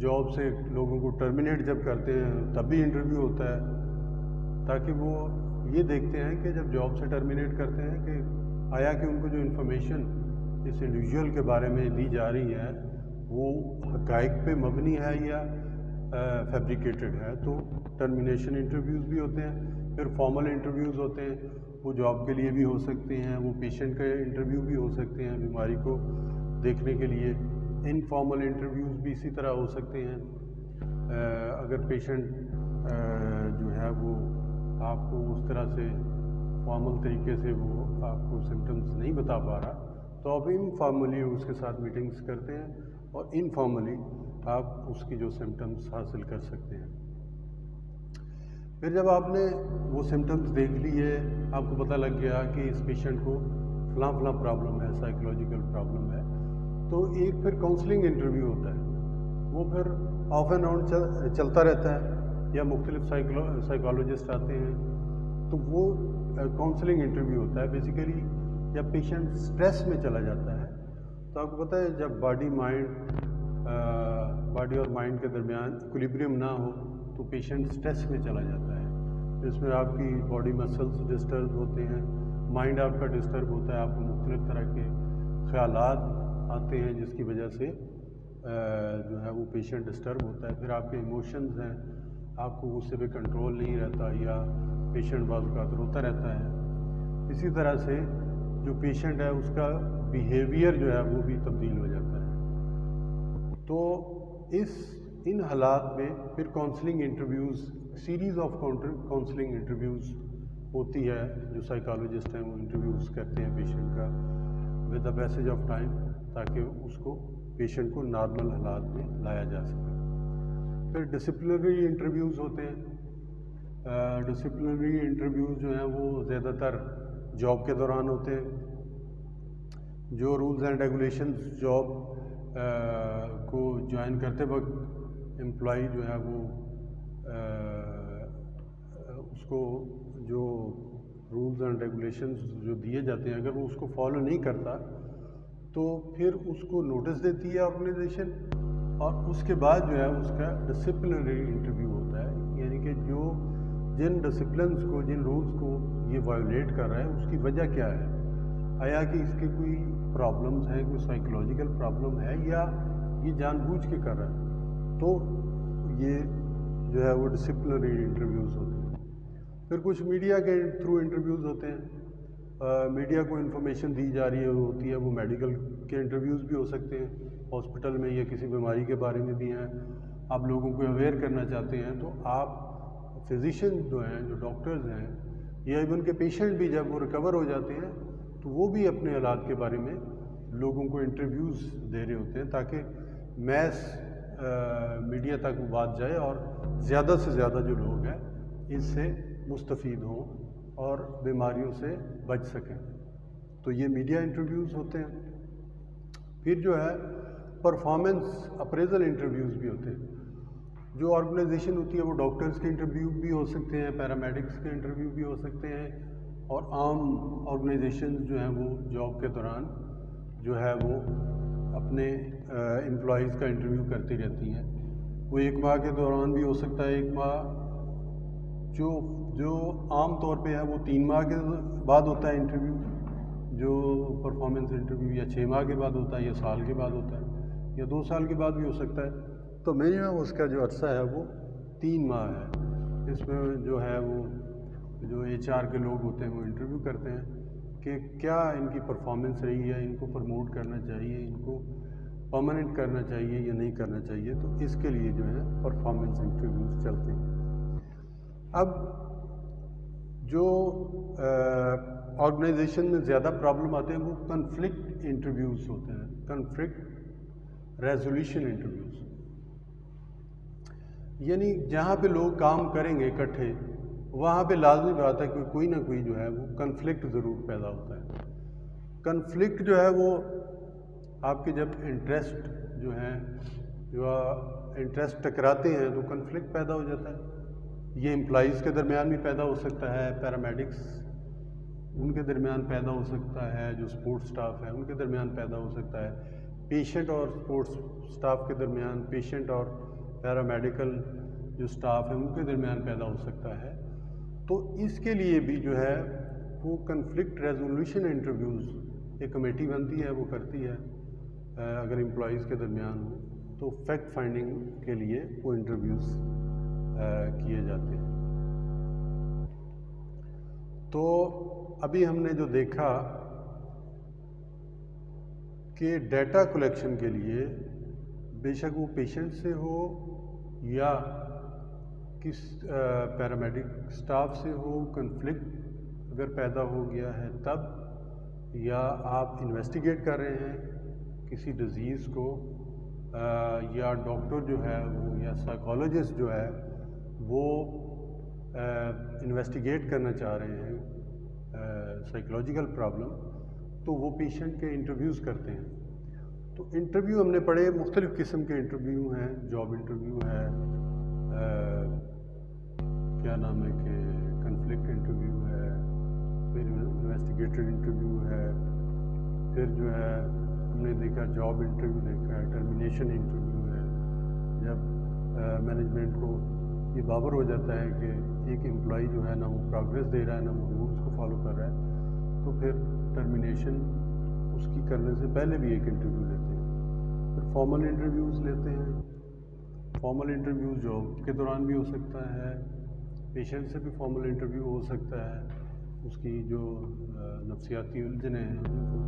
Job سے لوگوں کو ٹرمینیٹ جب کرتے ہیں تب بھی انٹرویو ہوتا ہے، تاکہ وہ یہ دیکھتے ہیں کہ جب جاب سے ٹرمینیٹ کرتے ہیں کہ آیا کہ ان کو جو انفارمیشن اس انڈیویجول کے بارے میں دی جا رہی ہے وہ حقائق پہ مبنی ہے یا فیبریکیٹڈ ہے. تو ٹرمینیشن انٹرویوز بھی ہوتے ہیں. پھر فارمل انٹرویوز ہوتے ہیں، وہ جاب کے لیے بھی ہو سکتے ہیں، وہ پیشنٹ کا انٹرویو بھی ہو سکتے ہیں بیماری کو دیکھنے کے لیے. انفارمل انٹرویوز بھی اسی طرح ہو سکتے ہیں. اگر پیشنٹ جو ہے وہ آپ کو اس طرح سے فارمل طریقے سے وہ آپ کو سمٹمز نہیں بتا پا رہا تو آپ انفارملی اس کے ساتھ میٹنگز کرتے ہیں اور انفارملی آپ اس کی جو سمٹمز حاصل کر سکتے ہیں. پھر جب آپ نے وہ سمٹمز دیکھ لیے، آپ کو پتہ لگ گیا کہ اس پیشنٹ کو فلاں فلاں پرابلم ہے، سائیکولوجیکل پرابلم ہے، تو ایک پھر کاؤنسلنگ انٹرویو ہوتا ہے. وہ پھر آف اینڈ آن چلتا رہتا ہے، یا مختلف سائیکالوجسٹ آتے ہیں تو وہ کاؤنسلنگ انٹرویو ہوتا ہے. بیسیکلی جب پیشنٹ اسٹریس میں چلا جاتا ہے تو آپ کو پتہ ہے جب باڈی اور مائنڈ کے درمیان ایکولیبریم نہ ہو تو پیشنٹ اسٹریس میں چلا جاتا ہے. اس میں آپ کی باڈی مسلس ڈسٹرب ہوتے ہیں، مائنڈ آپ کا ڈسٹرب ہوتا ہے، آپ کو مختلف طرح کے خیالات آتے ہیں جس کی وجہ سے جو ہے وہ پیشنٹ ڈسٹرب ہوتا ہے. پھر آپ کے ایموشنز ہیں، آپ کو غصے پہ کنٹرول نہیں رہتا یا پیشنٹ بعض اوقات روتا رہتا ہے. اسی طرح سے جو پیشنٹ ہے اس کا بیہیویئر جو ہے وہ بھی تبدیل ہو جاتا ہے. تو ان حالات میں پھر counselling interviews, series of counselling interviews ہوتی ہے جو سائیکالوجسٹ ہیں وہ انٹرویوز کرتے ہیں پیشنٹ کا with the passage of time, تاکہ اس کو پیشنٹ کو نارمل حالات میں لایا جا سکے. پھر ڈسپلنری انٹرویوز ہوتے ہیں. ڈسپلنری انٹرویوز جو ہیں وہ زیادہ تر جاب کے دوران ہوتے ہیں. جو رولز اینڈ ریگولیشنز جاب کو جوائن کرتے وقت امپلائی جو ہے وہ اس کو جو رولز اینڈ ریگولیشنز جو دیے جاتے ہیں اگر وہ اس کو فالو نہیں کرتا تو پھر اس کو نوٹس دیتی ہے آرگنائزیشن، اور اس کے بعد جو ہے اس کا ڈسپلنری انٹرویو ہوتا ہے. یعنی کہ جو جن ڈسپلنس کو، جن رولز کو یہ وائولیٹ کر رہا ہے اس کی وجہ کیا ہے، آیا کہ اس کے کوئی پرابلمز ہیں، کوئی سائیکولوجیکل پرابلم ہے یا یہ جان بوجھ کے کر رہا ہے. تو یہ جو ہے وہ ڈسپلنری انٹرویوز ہوتے ہیں. پھر کچھ میڈیا کے تھرو انٹرویوز ہوتے ہیں. میڈیا کو انفارمیشن دی جا رہی ہوتی ہے، وہ میڈیکل کے انٹرویوز بھی ہو سکتے ہیں، ہاسپٹل میں یا کسی بیماری کے بارے میں بھی ہیں، آپ لوگوں کو اویئر کرنا چاہتے ہیں تو آپ فزیشین جو ہیں، جو ڈاکٹرز ہیں یا ایون کے پیشنٹ بھی جب وہ ریکور ہو جاتے ہیں تو وہ بھی اپنے حالات کے بارے میں لوگوں کو انٹرویوز دے رہے ہوتے ہیں تاکہ میس میڈیا تک وہ بات جائے اور زیادہ سے زیادہ جو لوگ ہیں اس سے مستفید ہوں اور بیماریوں سے بچ سکیں. تو یہ میڈیا انٹرویوز ہوتے ہیں. پھر جو ہے پرفارمنس اپریزل انٹرویوز بھی ہوتے ہیں. جو آرگنائزیشن ہوتی ہے وہ ڈاکٹرز کے انٹرویو بھی ہو سکتے ہیں، پیرامیڈکس کے انٹرویو بھی ہو سکتے ہیں، اور عام آرگنائزیشن جو ہیں وہ جاب کے دوران جو ہے وہ اپنے امپلائیز کا انٹرویو کرتی رہتی ہیں. وہ 1 ماہ کے دوران بھی ہو سکتا ہے، 1 ماہ جو عام طور پہ ہے وہ 3 ماہ کے بعد ہوتا ہے انٹرویو، جو پرفارمنس انٹرویو یا 6 ماہ کے بعد ہوتا ہے یا سال کے بعد ہوتا ہے یا 2 سال کے بعد بھی ہو سکتا ہے. تو منیمم اس کا جو عرصہ ہے وہ 3 ماہ ہے. اس میں جو ہے وہ جو HR کے لوگ ہوتے ہیں وہ انٹرویو کرتے ہیں کہ کیا ان کی پرفارمنس رہی ہے، ان کو پروموٹ کرنا چاہیے، ان کو پرماننٹ کرنا چاہیے یا نہیں کرنا چاہیے. تو اس کے لیے جو ہے پرفارمنس انٹرویوز چلتے ہیں. اب جو آرگنائزیشن میں زیادہ پرابلم آتے ہیں وہ کنفلکٹ انٹرویوز ہوتے ہیں، کنفلکٹ ریزولیوشن انٹرویوز. یعنی جہاں پہ لوگ کام کریں گے اکٹھے وہاں پہ لازمی بات ہے کہ کوئی نہ کوئی جو ہے وہ کنفلکٹ ضرور پیدا ہوتا ہے. کنفلکٹ جو ہے وہ آپ کے جب انٹرسٹ جو ہیں جو انٹرسٹ ٹکراتے ہیں تو کنفلکٹ پیدا ہو جاتا ہے. یہ امپلائیز کے درمیان بھی پیدا ہو سکتا ہے، پیرامیڈکس ان کے درمیان پیدا ہو سکتا ہے، جو سپورٹ سٹاف ہے ان کے درمیان پیدا ہو سکتا ہے، پیشنٹ اور سپورٹس سٹاف کے درمیان، پیشنٹ اور پیرامیڈیکل جو سٹاف ہے ان کے درمیان پیدا ہو سکتا ہے. تو اس کے لیے بھی جو ہے وہ کنفلکٹ ریزولوشن انٹرویوز ایک کمیٹی بنتی ہے، وہ کرتی ہے. اگر امپلائیز کے درمیان ہو تو فیکٹ فائنڈنگ کے لیے وہ انٹرویوز کیے جاتے ہیں. تو ابھی ہم نے جو دیکھا کہ ڈیٹا کلیکشن کے لیے بے شک وہ پیشنٹ سے ہو یا کس پیرامیڈک سٹاف سے ہو، کنفلکٹ اگر پیدا ہو گیا ہے تب، یا آپ انویسٹیگیٹ کر رہے ہیں کسی ڈیزیز کو، یا ڈاکٹر جو ہے وہ یا سائیکالوجسٹ جو ہے وہ انویسٹیگیٹ کرنا چاہ رہے ہیں سائیکولوجیکل پرابلم، تو وہ پیشنٹ کے انٹرویوز کرتے ہیں. تو انٹرویو ہم نے پڑھے، مختلف قسم کے انٹرویو ہیں. جاب انٹرویو ہے، کیا نام ہے کہ کنفلکٹ انٹرویو ہے، پھر انویسٹیگیٹڈ انٹرویو ہے، پھر جو ہے ہم نے دیکھا جاب انٹرویو دیکھا ہے، ٹرمینیشن انٹرویو ہے. جب مینجمنٹ کو یہ باور ہو جاتا ہے کہ ایک امپلائی جو ہے نہ وہ پروگریس دے رہا ہے نہ وہ رولس کو فالو کر رہا ہے، تو پھر ٹرمینیشن اس کی کرنے سے پہلے بھی ایک انٹرویو لیتے ہیں. پھر فارمل انٹرویوز لیتے ہیں. فارمل انٹرویوز جاب کے دوران بھی ہو سکتا ہے، پیشنٹ سے بھی فارمل انٹرویو ہو سکتا ہے، اس کی جو نفسیاتی الجھنیں ہیں ان کو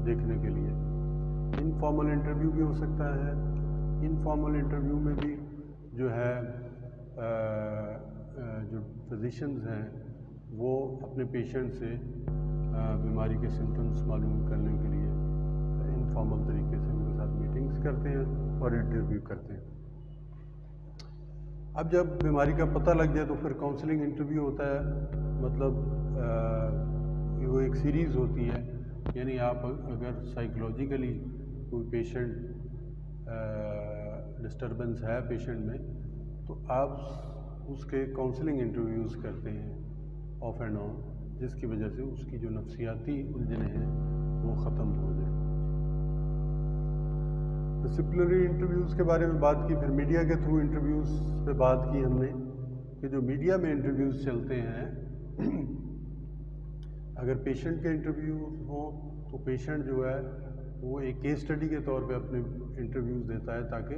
دیکھنے کے لیے. انفارمل انٹرویو بھی ہو سکتا ہے. انفارمل انٹرویو میں بھی جو ہے جو فزیشنز ہیں وہ اپنے پیشنٹ سے بیماری کے سمٹمز معلوم کرنے کے لیے انفارمل طریقے سے ان کے ساتھ میٹنگز کرتے ہیں اور انٹرویو کرتے ہیں. اب جب بیماری کا پتہ لگ جائے تو پھر کاؤنسلنگ انٹرویو ہوتا ہے. مطلب وہ ایک سیریز ہوتی ہے، یعنی آپ اگر سائیکولوجیکلی کوئی پیشنٹ ڈسٹربنس ہے پیشنٹ میں، تو آپ اس کے کاؤنسلنگ انٹرویوز کرتے ہیں آف اینڈ آن، جس کی وجہ سے اس کی جو نفسیاتی الجھنیں ہیں وہ ختم ہو جائیں. ڈسپلنری انٹرویوز کے بارے میں بات کی. پھر میڈیا کے تھرو انٹرویوز پہ بات کی ہم نے کہ جو میڈیا میں انٹرویوز چلتے ہیں، اگر پیشنٹ کے انٹرویو ہوں تو پیشنٹ جو ہے وہ ایک کیس اسٹڈی کے طور پہ اپنے انٹرویوز دیتا ہے تاکہ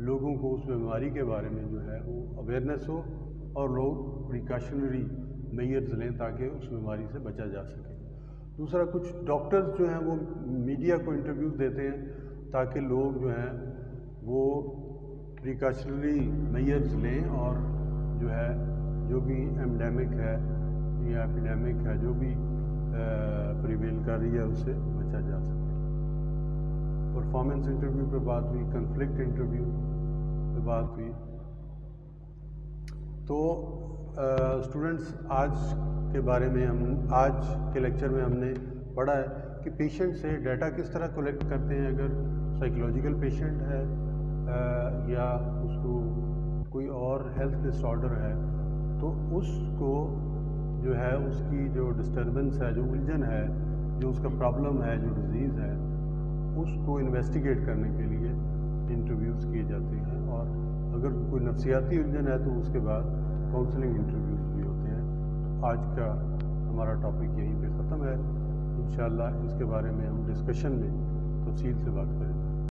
لوگوں کو اس بیماری کے بارے میں جو ہے وہ اویئرنیس ہو اور لوگ پریکاشنری میئرز لیں تاکہ اس بیماری سے بچا جا سکے. دوسرا، کچھ ڈاکٹرز جو ہیں وہ میڈیا کو انٹرویوز دیتے ہیں تاکہ لوگ جو ہیں وہ پریکاشنری میئرز لیں اور جو ہے جو بھی ایمڈیمک ہے یا ایپیڈیمک ہے جو بھی پریویل کر رہی ہے اس سے بچا جا سکے. پرفارمنس انٹرویو پہ بات ہوئی، کنفلکٹ انٹرویو پہ بات ہوئی. تو اسٹوڈنٹس، آج کے بارے میں آج کے لیکچر میں ہم نے پڑھا ہے کہ پیشنٹ سے ڈیٹا کس طرح کلیکٹ کرتے ہیں. اگر سائیکولوجیکل پیشنٹ ہے یا اس کو کوئی اور ہیلتھ ڈس آرڈر ہے تو اس کو جو ہے اس کی جو ڈسٹربنس ہے، جو الجھن ہے، جو اس کا پرابلم ہے، جو ڈیزیز ہے، اس کو انویسٹیگیٹ کرنے کے لیے انٹرویوز کیے جاتے ہیں. اور اگر کوئی نفسیاتی الجھن ہے تو اس کے بعد کاؤنسلنگ انٹرویوز بھی ہوتے ہیں. تو آج کا ہمارا ٹاپک یہیں پہ ختم ہے. انشاءاللہ اس کے بارے میں ہم ڈسکشن میں تفصیل سے بات کریں گے.